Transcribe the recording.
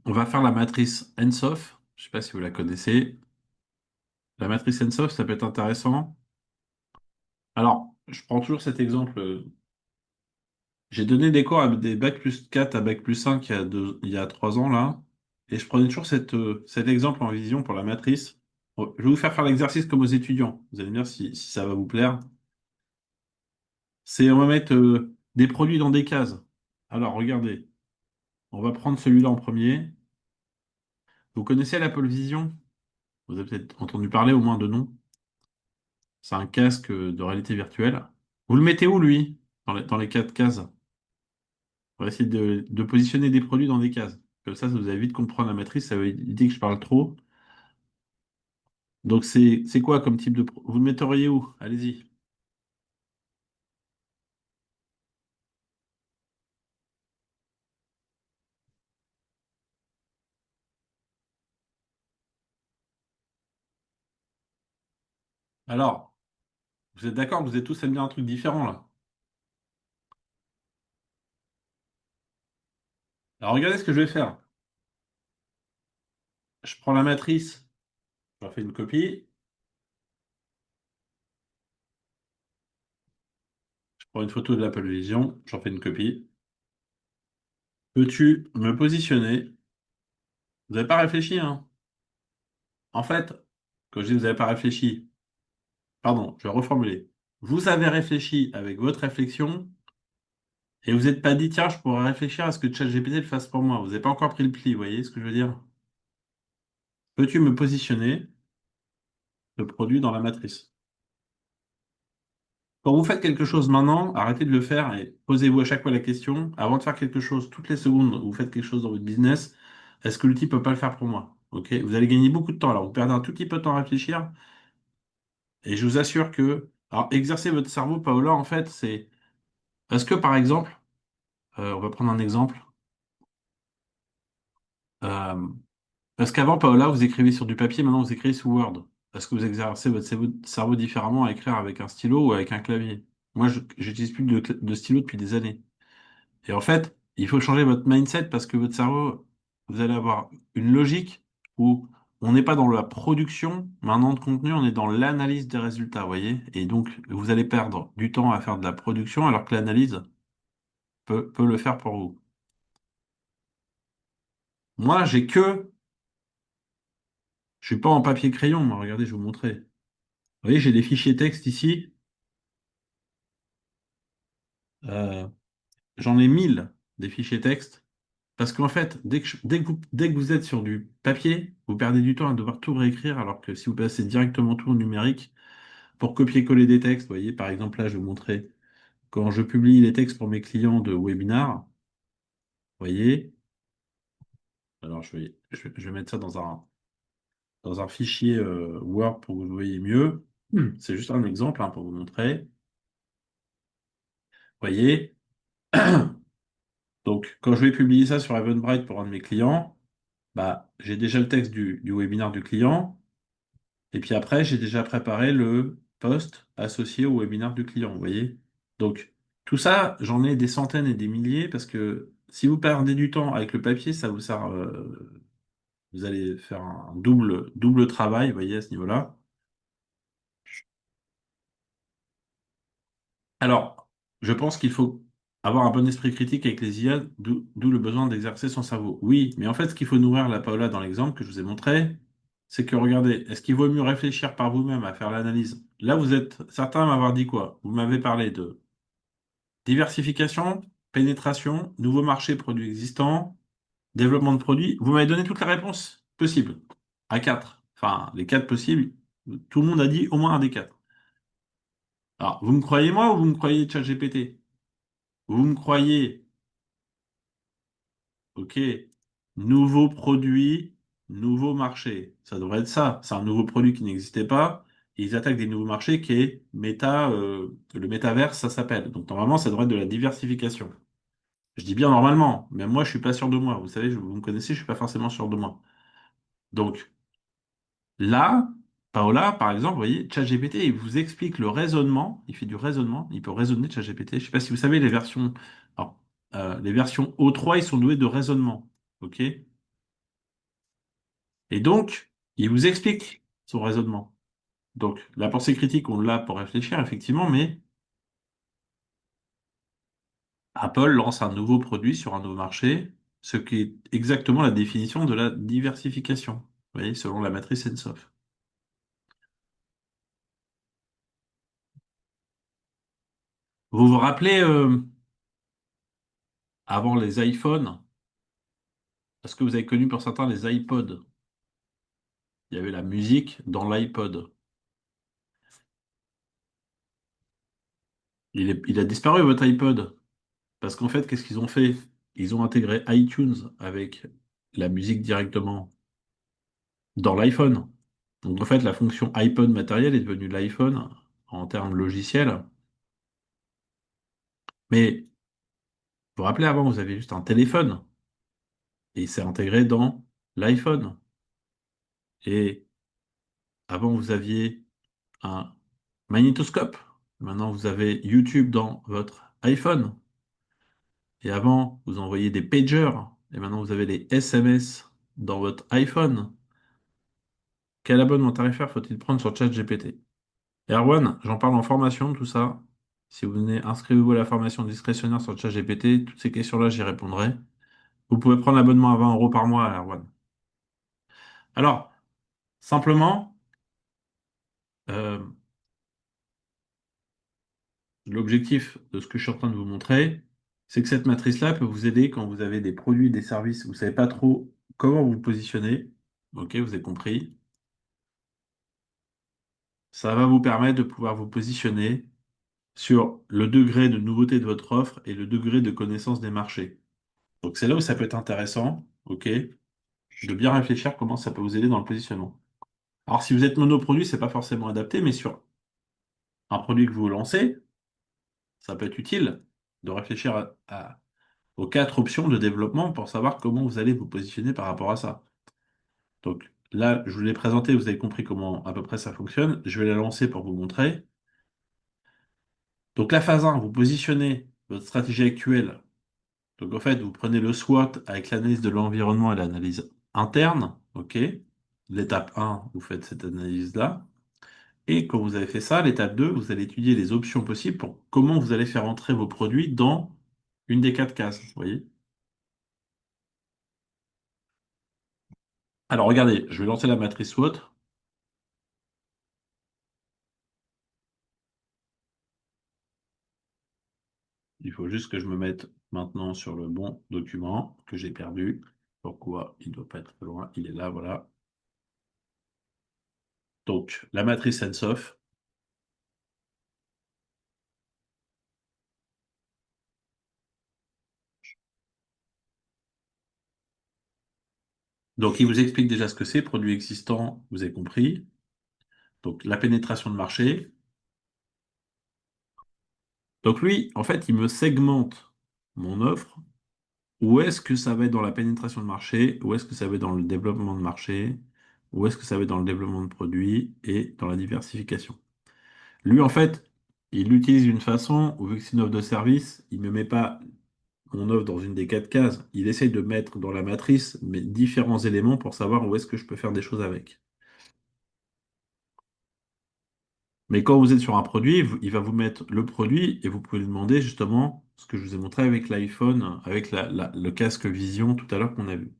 On va faire la matrice Ensoff. Je ne sais pas si vous la connaissez. La matrice Ensoff, ça peut être intéressant. Alors, je prends toujours cet exemple. J'ai donné des cours à des bac plus 4 à bac plus 5 il y a 3 ans là. Et je prenais toujours cet exemple en vision pour la matrice. Bon, je vais vous faire l'exercice comme aux étudiants. Vous allez me dire si ça va vous plaire. On va mettre des produits dans des cases. Alors, regardez. On va prendre celui-là en premier. Vous connaissez l'Apple Vision? Vous avez peut-être entendu parler au moins de nom. C'est un casque de réalité virtuelle. Vous le mettez où, lui? Dans les 4 cases. On va essayer de positionner des produits dans des cases. Comme ça vous allez vite comprendre la matrice. Ça veut dire que je parle trop. Donc, c'est quoi comme type de... Vous le metteriez où? Allez-y. Alors, vous êtes d'accord que vous êtes tous aimés bien un truc différent, là? Alors, regardez ce que je vais faire. Je prends la matrice. J'en fais une copie. Je prends une photo de l'Apple Vision. J'en fais une copie. Peux-tu me positionner? Vous n'avez pas réfléchi, hein? En fait, quand je dis vous n'avez pas réfléchi, pardon, je vais reformuler. Vous avez réfléchi avec votre réflexion et vous n'êtes pas dit, tiens, je pourrais réfléchir à ce que ChatGPT le fasse pour moi. Vous n'avez pas encore pris le pli, vous voyez ce que je veux dire? Peux-tu me positionner le produit dans la matrice? Quand vous faites quelque chose maintenant, arrêtez de le faire et posez-vous à chaque fois la question, avant de faire quelque chose, toutes les secondes où vous faites quelque chose dans votre business, est-ce que l'outil peut pas le faire pour moi? Ok? Vous allez gagner beaucoup de temps. Alors, vous perdez un tout petit peu de temps à réfléchir et je vous assure que, alors, exercer votre cerveau, Paola, en fait, c'est, est-ce que par exemple, on va prendre un exemple. Euh, Parce qu'avant, Paola, vous écrivez sur du papier, maintenant vous écrivez sous Word. Est-ce que vous exercez votre cerveau différemment à écrire avec un stylo ou avec un clavier? Moi, j'utilise plus de stylo depuis des années. Et en fait, il faut changer votre mindset parce que votre cerveau, vous allez avoir une logique où on n'est pas dans la production maintenant de contenu, on est dans l'analyse des résultats, vous voyez? Et donc, vous allez perdre du temps à faire de la production alors que l'analyse peut le faire pour vous. Moi, je suis pas en papier crayon, moi. Regardez, je vais vous montrer. Vous voyez, j'ai des fichiers texte ici. Euh, J'en ai 1000 des fichiers texte. Parce qu'en fait, dès que vous êtes sur du papier, vous perdez du temps à devoir tout réécrire, alors que si vous passez directement tout au numérique, pour copier-coller des textes, vous voyez, par exemple, là, je vais vous montrer, quand je publie les textes pour mes clients de webinar, vous voyez, alors je vais mettre ça dans un fichier Word pour que vous voyez mieux. C'est juste un exemple hein, pour vous montrer. Vous voyez, donc quand je vais publier ça sur Eventbrite pour un de mes clients, bah, j'ai déjà le texte du webinaire du client. Et puis après, j'ai déjà préparé le post associé au webinaire du client, vous voyez? Donc, tout ça, j'en ai des centaines et des milliers parce que si vous perdez du temps avec le papier, ça vous sert, vous allez faire un double travail, vous voyez, à ce niveau-là. Alors, je pense qu'il faut avoir un bon esprit critique avec les IA, d'où le besoin d'exercer son cerveau. Oui, mais en fait, ce qu'il faut nourrir, la Paola, dans l'exemple que je vous ai montré, c'est que regardez, est-ce qu'il vaut mieux réfléchir par vous-même à faire l'analyse? Là, vous êtes certains m'avoir dit quoi? Vous m'avez parlé de diversification, pénétration, nouveaux marchés, produits existants, développement de produits. Vous m'avez donné toutes les réponses possibles, à 4. Enfin, les 4 possibles. Tout le monde a dit au moins un des 4. Alors, vous me croyez moi ou vous me croyez ChatGPT? Vous me croyez, ok, nouveau produit, nouveau marché. Ça devrait être ça. C'est un nouveau produit qui n'existait pas. Et ils attaquent des nouveaux marchés qui est le métaverse, ça s'appelle. Donc normalement, ça devrait être de la diversification. Je dis bien normalement, mais moi, je suis pas sûr de moi. Vous savez, vous me connaissez, je suis pas forcément sûr de moi. Donc là, Paola, par exemple, vous voyez, ChatGPT, il vous explique le raisonnement. Il fait du raisonnement. Il peut raisonner, ChatGPT. Je sais pas si vous savez, les versions O3, ils sont doués de raisonnement. OK? Et donc, il vous explique son raisonnement. Donc, la pensée critique, on l'a pour réfléchir, effectivement, mais Apple lance un nouveau produit sur un nouveau marché, ce qui est exactement la définition de la diversification, vous voyez, selon la matrice Ensoff. Vous vous rappelez, avant les iPhones, est-ce que vous avez connu pour certains les iPods? Il y avait la musique dans l'iPod. Il a disparu, votre iPod. Parce qu'en fait, qu'est-ce qu'ils ont fait? Ils ont intégré iTunes avec la musique directement dans l'iPhone. Donc en fait, la fonction iPod matériel est devenue l'iPhone en termes logiciels. Mais vous vous rappelez, avant, vous aviez juste un téléphone et c'est intégré dans l'iPhone. Et avant, vous aviez un magnétoscope. Maintenant, vous avez YouTube dans votre iPhone. Et avant, vous envoyiez des pagers. Et maintenant, vous avez les SMS dans votre iPhone. Quel abonnement tarifaire faut-il prendre sur ChatGPT? Erwan, j'en parle en formation, tout ça. Si vous venez, inscrivez-vous à la formation discrétionnaire sur ChatGPT. Toutes ces questions-là, j'y répondrai. Vous pouvez prendre l'abonnement à 20 euros par mois, Erwan. Alors, simplement, euh, l'objectif de ce que je suis en train de vous montrer, c'est que cette matrice-là peut vous aider quand vous avez des produits, des services, vous ne savez pas trop comment vous positionner. Ok, vous avez compris. Ça va vous permettre de pouvoir vous positionner sur le degré de nouveauté de votre offre et le degré de connaissance des marchés. Donc c'est là où ça peut être intéressant, ok, de bien réfléchir comment ça peut vous aider dans le positionnement. Alors si vous êtes monoproduit, c'est pas forcément adapté, mais sur un produit que vous lancez, ça peut être utile de réfléchir aux quatre options de développement pour savoir comment vous allez vous positionner par rapport à ça. Donc là, je vous l'ai présenté, vous avez compris comment à peu près ça fonctionne. Je vais la lancer pour vous montrer. Donc la phase 1, vous positionnez votre stratégie actuelle. Donc en fait, vous prenez le SWOT avec l'analyse de l'environnement et l'analyse interne. OK. L'étape 1, vous faites cette analyse-là. Et quand vous avez fait ça, l'étape 2, vous allez étudier les options possibles pour comment vous allez faire entrer vos produits dans une des quatre cases. Vous voyez? Alors regardez, je vais lancer la matrice SWOT. Il faut juste que je me mette maintenant sur le bon document que j'ai perdu. Pourquoi il ne doit pas être trop loin? Il est là, voilà. Donc, la matrice sense-of. Donc, il vous explique déjà ce que c'est, produit existant, vous avez compris. Donc, la pénétration de marché. Donc, lui, en fait, il me segmente mon offre. Où est-ce que ça va être dans la pénétration de marché? Où est-ce que ça va être dans le développement de marché? Où est-ce que ça va être dans le développement de produits et dans la diversification? Lui, en fait, il l'utilise d'une façon où, vu que c'est une offre de service, il ne me met pas mon offre dans une des quatre cases. Il essaye de mettre dans la matrice mes différents éléments pour savoir où est-ce que je peux faire des choses avec. Mais quand vous êtes sur un produit, il va vous mettre le produit et vous pouvez lui demander justement ce que je vous ai montré avec l'iPhone, avec le casque Vision tout à l'heure qu'on a vu.